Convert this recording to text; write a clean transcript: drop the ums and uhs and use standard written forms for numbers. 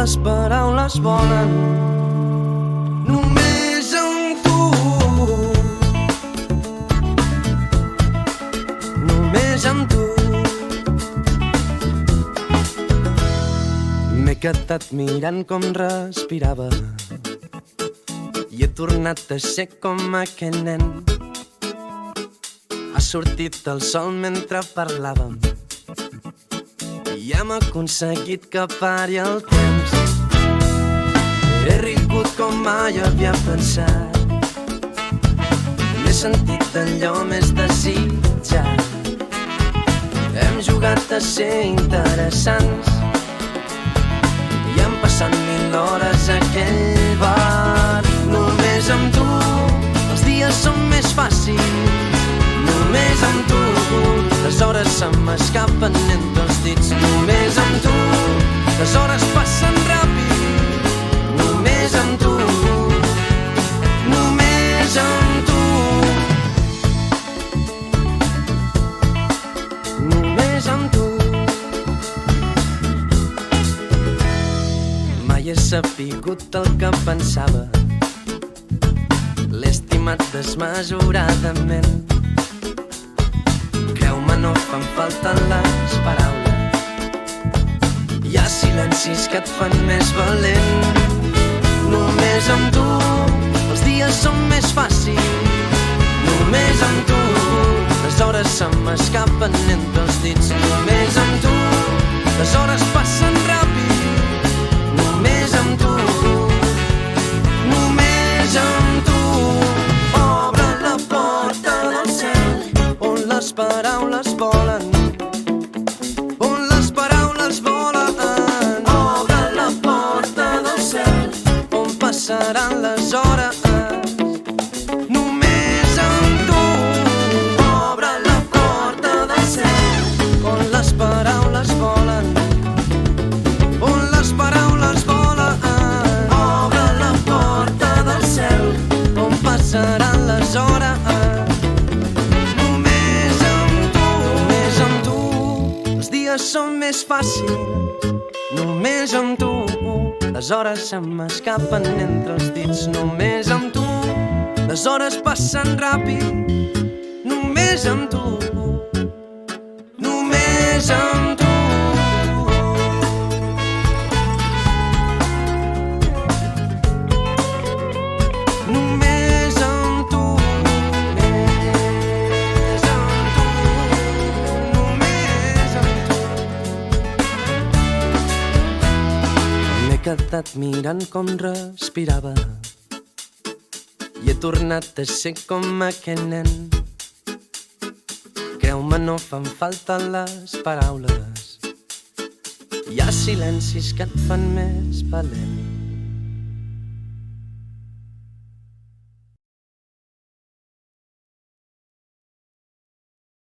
les paraules volen només amb tu, només amb tu. M'he quedat mirant com respirava i he tornat a ser com aquell nen. Ha sortit el sol mentre parlàvem i hem aconseguit que pari el temps. He rigut com mai havia pensat, m'he sentit allò més desitjat. Hem jugat a ser interessants i hem passat 1000 hores a aquell bar. Només amb tu els dies són més fàcils, només amb tu les hores se m'escapen entre els dits. Només amb tu les hores passen ràpid, només amb tu, només amb tu, només amb tu. Mai he sapigut el que pensava, l'he estimat desmesuradament. Creu-me, no fan falta les paraules, hi ha silencis que et fan més valent. Només amb tu els dies són més fàcils, només amb tu les hores se m'escapen entre els dits. Només amb tu les hores passen ràpid, només amb tu, només amb tu. Obre la porta del cel on les paraules volen, on les paraules volen. Obre la porta del cel on passaran les hores, només amb tu. Obre la porta del cel on les paraules volen, on les paraules volen. Obre la porta del cel on passaran les hores, només amb tu, només amb tu. Els dies són més fàcils, només amb tu les hores se m'escapen entre els dits. Només amb tu les hores passen ràpid, només amb tu, només amb tu. Només amb tu, només amb tu, només amb tu. M'he quedat mirant com respirava i he tornat a ser com aquell nen. Creu-me, no fan falta les paraules, hi ha silencis que et fan més valent.